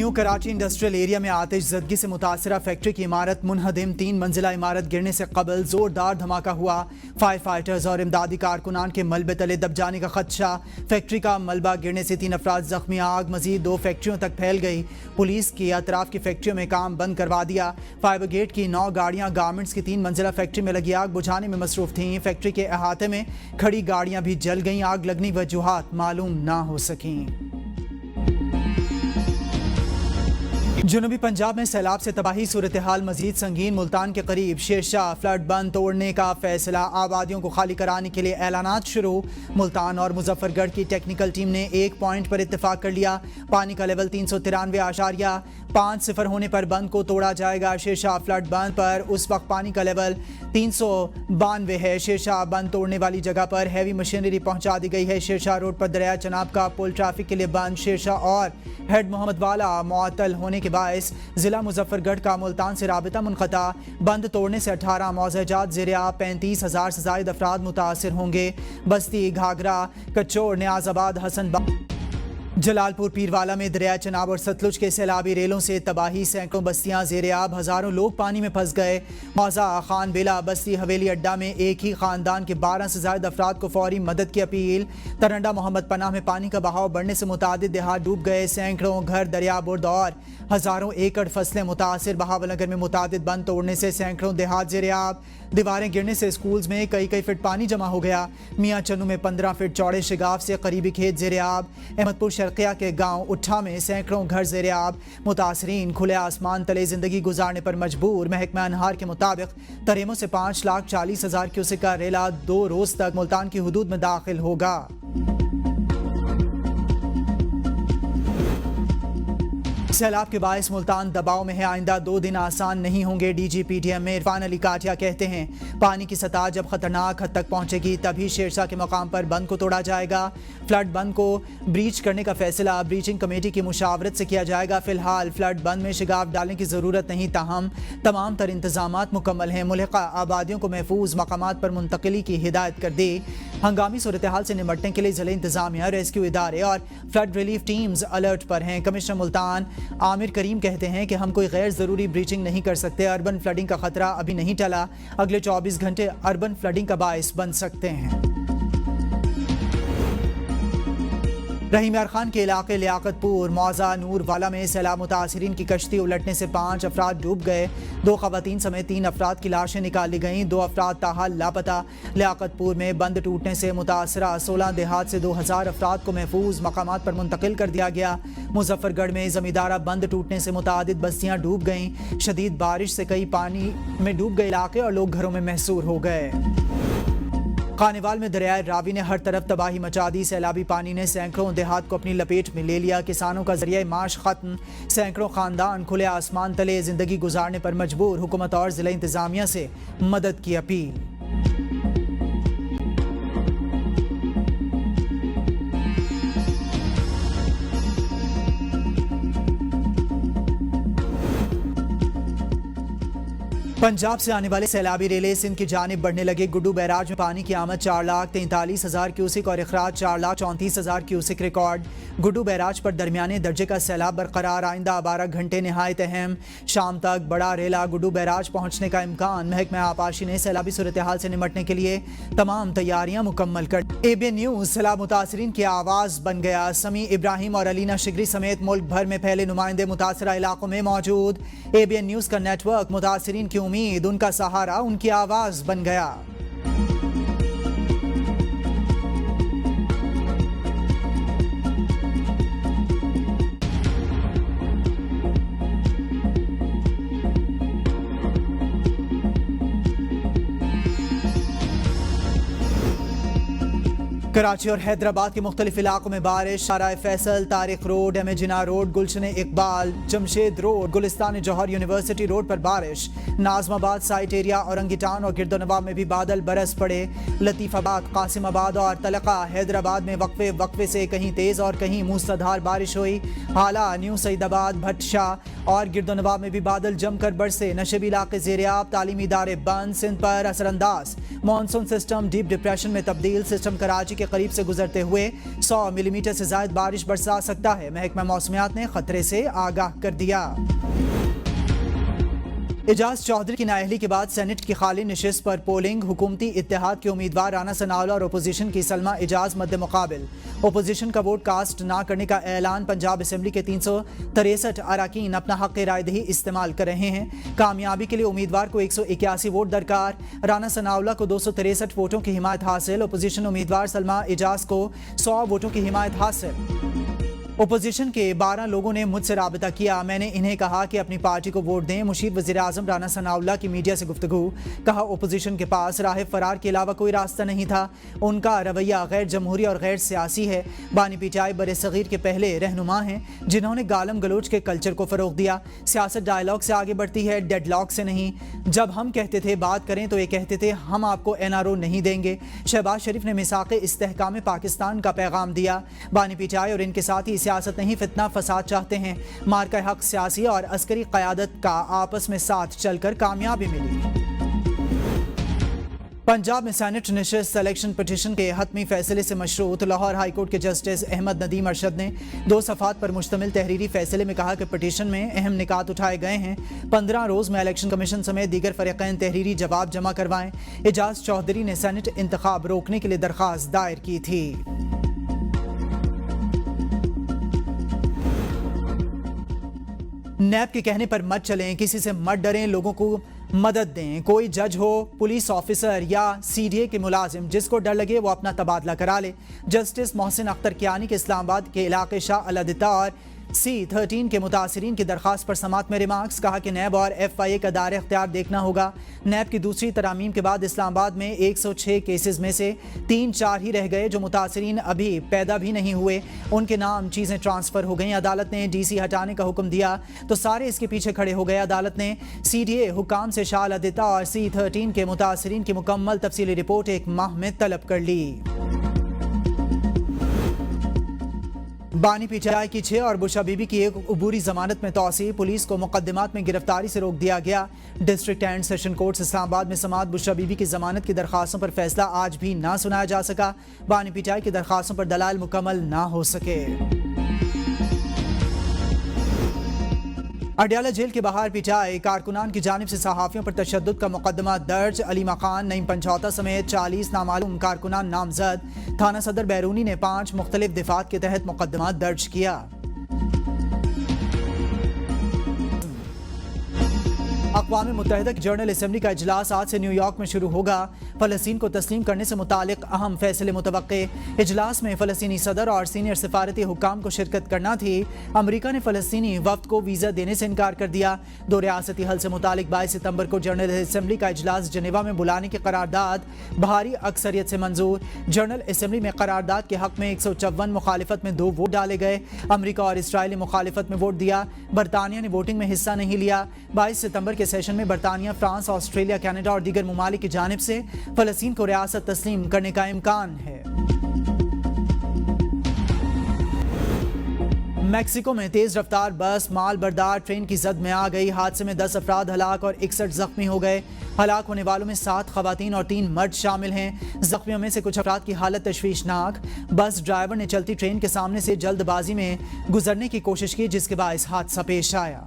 New Karachi industrial area में आतिश ज़दगी से मुतासरा factory की इमारत मुनहदिम 3 मंजिला इमारत गिरने से कबल जोरदार धमाका हुआ। फायर फाइटर्स और इमदादी कारकुनान के मलबे तले दब जाने का खदशा। फैक्ट्री का मलबा गिरने से 3 अफराद जख्मी। आग मजीद 2 फैक्ट्रियों तक फैल गई। पुलिस की अतराफ की फैक्ट्रियों में काम बंद करवा दिया। फायर ब्रिगेड की 9 गाड़ियां गारमेंट्स की 3 मंजिला फैक्ट्री में लगी आग बुझाने में मसरूफ थीं। फैक्ट्री के अहाते में खड़ी गाड़ियां भी जल गईं। आग लगने की वजूहात मालूम ना हो सकीं। जनूबी पंजाब में सैलाब से तबाही सूरत हाल मजीद संगीन। मुल्तान के करीब शेरशाह फ्लड बंद तोड़ने का फैसला। आबादियों को खाली कराने के लिए ऐलानात शुरू। मुल्तान और मुजफ्फरगढ़ की टेक्निकल टीम ने 1 पॉइंट पर इत्तेफाक कर लिया। पानी का लेवल 393.50 होने पर बंद को तोड़ा जाएगा। शेरशाह फ्लड बंद पर उस वक्त पानी का लेवल 392 है। शेरशाह बंद तोड़ने वाली जगह पर हैवी मशीनरी पहुंचा दी गई है। शेरशाह रोड पर दरिया चनाब का पुल ट्रैफिक के लिए बंद। शेरशाह और हेड मोहम्मद वाला मुअत्तल होने के बायस जिला मुजफ्फरगढ़ का मुल्तान से राबिता मुनक़ता। बंद तोड़ने से 18 मौज़ेजात ज़ेर-ए-आब 35,000 से ज़ायद अफराद मुतासिर होंगे। बस्ती, घाघरा, कच्चोर, नियाज़ाबाद, हसनबाग, जलालपुर, पीरवाला में दरिया चनाब और सतलुज के सैलाबी रेलों से तबाही। सैकड़ों बस्तियां ज़ेर-ए-आब। हज़ारों लोग पानी में फंस गए। मौज़ा, खान बेला, बस्ती हवेली अड्डा में एक ही खानदान के 12 से ज़ायद अफराद को फौरी मदद की अपील। तरंडा मोहम्मद पनाह में पानी का बहाव बढ़ने से मुतादिद देहात डूब गए। सैकड़ों घर दरिया बुर्द और हज़ारों एकड़ फसलें मुतासिर। बहावलनगर में मुतादिद बंद तोड़ने से सैकड़ों देहात ज़ेर-ए-आब। दीवारें गिरने से स्कूल्स में कई फीट पानी जमा हो गया। मियाँ चन्नू में 15 फीट चौड़े शिगाफ से करीबी खेत ज़ेर-ए-आब। अहमदपुर शर्किया के गांव उठा में सैकड़ों घर ज़ेर-ए-आब। मुतासरीन खुले आसमान तले जिंदगी गुजारने पर मजबूर। महकमा अनहार के मुताबिक तरेमों से 5,40,000 क्यूसेक का रेला 2 रोज तक मुल्तान की हुदूद में दाखिल होगा। सैलाब के बायस मुल्तान दबाव में है। आइंदा 2 दिन आसान नहीं होंगे। DGPTM में इरफान अली काटिया कहते हैं पानी की सतह जब खतरनाक हद तक पहुंचेगी तभी शेरशाह के मकाम पर बंद को तोड़ा जाएगा। फ्लड बंद को ब्रीच करने का फैसला ब्रीचिंग कमेटी की मुशावरत से किया जाएगा। फिलहाल फ्लड बंद में शिगाफ डालने की जरूरत नहीं, ताहम तमाम तर इंतजामात मुकम्मल हैं। मुल्हिका आबादियों को महफूज मकामात पर मुंतकिली की हिदायत कर दी। हंगामी सूरत हाल से निमटने के लिए जिले इंतजामिया, रेस्क्यू इदारे और फ्लड रिलीफ टीम्स अलर्ट पर हैं। कमिश्नर मुल्तान आमिर करीम कहते हैं कि हम कोई गैर ज़रूरी ब्रीचिंग नहीं कर सकते। अर्बन फ्लडिंग का खतरा अभी नहीं टला। अगले 24 घंटे अर्बन फ्लडिंग का बायस बन सकते हैं। रहीम यार खान के इलाके लियाकतपुर, मौज़ा, नूर वाला में सैलाब मुतासरीन की कश्ती उलटने से 5 अफराद डूब गए। 2 ख़वातीन समेत 3 अफराद की लाशें निकाली गईं। 2 अफराद ताहाल लापता। लियाकतपुर में बंद टूटने से मुतासरा 16 देहात से 2000 अफराद को महफूज मकामात पर मुंतकिल कर दिया गया। मुजफ्फरगढ़ में ज़मींदारा बंद टूटने से मुतादिद बस्तियाँ डूब गईं। शदीद बारिश से कई पानी में डूब गए इलाके और लोग घरों में महसूर हो गए। खानेवाल में दरियाए रावी ने हर तरफ तबाही मचा दी। सैलाबी पानी ने सैकड़ों देहात को अपनी लपेट में ले लिया। किसानों का जरिया माश खत्म। सैकड़ों खानदान खुले आसमान तले जिंदगी गुजारने पर मजबूर। हुकूमत और जिला इंतजामिया से मदद की अपील। पंजाब से आने वाले सैलाबी रेले सिंध की जानिब बढ़ने लगे। गुड्डू बैराज में पानी की आमद 4,43,000 क्यूसिक और अखराज 4,34,000 क्यूसिक रिकॉर्ड। गुड्डू बैराज पर दरमियाने दर्जे का सैलाब बरकरार। आइंदा 12 घंटे नहायत अहम। शाम तक बड़ा रेला गुड्डू बैराज पहुंचने का इम्कान। महकमा आपाशी ने सैलाबी सूरत हाल से निमटने के लिए तमाम तैयारियां मुकम्मल कर। ABN न्यूज़ सैलाब मुतासरीन की आवाज़ बन गया। समी इब्राहिम और अलीना शिगरी समेत मुल्क भर में फैले नुमाइंदे मुतासरा इलाकों में मौजूद। ABN न्यूज़ का नेटवर्क मुतासरीन की उम्मीद, उनका सहारा, उनकी आवाज़ बन गया। कराची और हैदराबाद के मुख्तलिफ इलाकों में बारिश। Shahrah-e Faisal, Tariq road, M A Jinnah road, Gulshan Iqbal, Jamshed road, Gulistan Jauhar university road पर बारिश। Nazimabad, site area, Orangi town और गिरदोनवाब में भी बादल बरस पड़े। लतीफ़ाबाद, कासिमाबाद और तलका हैदराबाद में वक्फे से कहीं तेज़ और कहीं मूसलाधार बारिश हुई। हाला, न्यू सईदाबाद, भटशाह और गिरदोनवाब में भी बादल जमकर बरसे। नशेबी इलाके ज़ेर-ए-आब, तालीमी इदारे बंद। सिंध पर असरअंदाज। मानसून सिस्टम डीप डिप्रेशन में तब्दील। सिस्टम कराची के قریب سے گزرتے ہوئے 100 ملی میٹر سے زائد بارش برسا سکتا ہے۔ محکمہ موسمیات نے خطرے سے آگاہ کر دیا۔ اعجاز چودھری کی نااہلی کے بعد سینٹ کی خالی نشست پر پولنگ، حکومتی اتحاد کے امیدوار رانا ثناءاللہ اور اپوزیشن کی سلمہ اعجاز مد مقابل۔ اپوزیشن کا ووٹ کاسٹ نہ کرنے کا اعلان، پنجاب اسمبلی کے 363 اراکین اپنا حق رائے دہی استعمال کر رہے ہیں۔ کامیابی کے لیے امیدوار کو 181 ووٹ درکار، رانا ثناءاللہ کو 263 ووٹوں کی حمایت حاصل، اپوزیشن امیدوار سلمہ اعجاز کو 100 ووٹوں کی حمایت حاصل۔ اپوزیشن کے 12 لوگوں نے مجھ سے رابطہ کیا، میں نے انہیں کہا کہ اپنی پارٹی کو ووٹ دیں۔ مشیر وزیر اعظم رانا ثناءاللہ کی میڈیا سے گفتگو، کہا اپوزیشن کے پاس راہ فرار کے علاوہ کوئی راستہ نہیں تھا، ان کا رویہ غیر جمہوری اور غیر سیاسی ہے۔ بانی پی ٹی آئی بر صغیر کے پہلے رہنما ہیں جنہوں نے گالم گلوچ کے کلچر کو فروغ دیا۔ سیاست ڈائیلاگ سے آگے بڑھتی ہے، ڈیڈ لاک سے نہیں۔ جب ہم کہتے تھے بات کریں تو یہ کہتے تھے ہم آپ کو NRO نہیں دیں گے۔ شہباز شریف نے میثاق استحکام پاکستان کا پیغام دیا۔ بانی پی ٹی آئی اور ان کے ساتھی سیاست نہیں فتنہ فساد چاہتے ہیں۔ مارکہ حق سیاسی اور عسکری قیادت کا آپس میں ساتھ چل کر کامیابی ملی۔ پنجاب میں سینٹ نشست الیکشن پٹیشن کے حتمی فیصلے سے مشروط، لاہور ہائی کورٹ کے جسٹس احمد ندیم ارشد نے 2 صفحات پر مشتمل تحریری فیصلے میں کہا کہ پٹیشن میں اہم نکات اٹھائے گئے ہیں۔ 15 روز میں الیکشن کمیشن سمیت دیگر فریقین تحریری جواب جمع کروائیں۔ اعجاز چودھری نے سینٹ انتخاب روکنے کے لیے درخواست دائر کی تھی۔ نیب کے کہنے پر مت چلیں، کسی سے مت ڈریں، لوگوں کو مدد دیں۔ کوئی جج ہو، پولیس آفیسر یا CDA کے ملازم، جس کو ڈر لگے وہ اپنا تبادلہ کرا لے۔ جسٹس محسن اختر کیانی کے اسلام آباد کے علاقے شاہ الدتہ اور C13 کے متاثرین کی درخواست پر سماعت میں ریمارکس، کہا کہ نیب اور FIA کا دائرہ اختیار دیکھنا ہوگا۔ نیب کی دوسری ترامیم کے بعد اسلام آباد میں 106 کیسز میں سے 3-4 ہی رہ گئے، جو متاثرین ابھی پیدا بھی نہیں ہوئے، ان کے نام چیزیں ٹرانسفر ہو گئیں۔ عدالت نے DC ہٹانے کا حکم دیا تو سارے اس کے پیچھے کھڑے ہو گئے۔ عدالت نے CDA حکام سے شاہ الدتہ اور C13 کے متاثرین کی مکمل تفصیلی رپورٹ 1 ماہ میں طلب کر لی۔ بانی پی ٹی آئی کی 6 اور بشا بی بی کی 1 عبوری ضمانت میں توسیع، پولیس کو مقدمات میں گرفتاری سے روک دیا گیا۔ ڈسٹرکٹ اینڈ سیشن کورٹ اسلام آباد میں سماعت، بشا بی بی کی ضمانت کی درخواستوں پر فیصلہ آج بھی نہ سنایا جا سکا۔ بانی پی ٹی آئی کی درخواستوں پر دلائل مکمل نہ ہو سکے۔ اڈیالہ جیل کے باہر پی ٹی آئی کارکنان کی جانب سے صحافیوں پر تشدد کا مقدمہ درج، علیمہ خان، نعیم پنچوتا سمیت 40 نامعلوم کارکنان نامزد۔ تھانہ صدر بیرونی نے 5 مختلف دفعات کے تحت مقدمہ درج کیا۔ اقوام متحدہ کی جنرل اسمبلی کا اجلاس آج سے نیو یارک میں شروع ہوگا۔ فلسطین کو تسلیم کرنے سے متعلق اہم فیصلے متوقع۔ اجلاس میں فلسطینی صدر اور سینئر سفارتی حکام کو شرکت کرنا تھی۔ امریکہ نے فلسطینی وفد کو ویزا دینے سے انکار کر دیا۔ 2 ریاستی حل سے متعلق 22 ستمبر کو جنرل اسمبلی کا اجلاس جنیوا میں بلانے کی قرارداد بھاری اکثریت سے منظور۔ جنرل اسمبلی میں قرارداد کے حق میں 154، مخالفت میں 2 ووٹ ڈالے گئے۔ امریکہ اور اسرائیل نے مخالفت میں ووٹ دیا۔ برطانیہ نے ووٹنگ میں حصہ نہیں لیا۔ 22 ستمبر کے سیشن میں برطانیہ، فرانس، آسٹریلیا، کینیڈا اور دیگر ممالک کی جانب سے فلسطین کو ریاست تسلیم کرنے کا امکان ہے۔ میکسیکو میں تیز رفتار بس مال بردار ٹرین کی زد میں آ گئی۔ حادثے میں 10 افراد ہلاک اور 61 زخمی ہو گئے۔ ہلاک ہونے والوں میں 7 خواتین اور 3 مرد شامل ہیں۔ زخمیوں میں سے کچھ افراد کی حالت تشویشناک۔ بس ڈرائیور نے چلتی ٹرین کے سامنے سے جلد بازی میں گزرنے کی کوشش کی، جس کے باعث حادثہ پیش آیا۔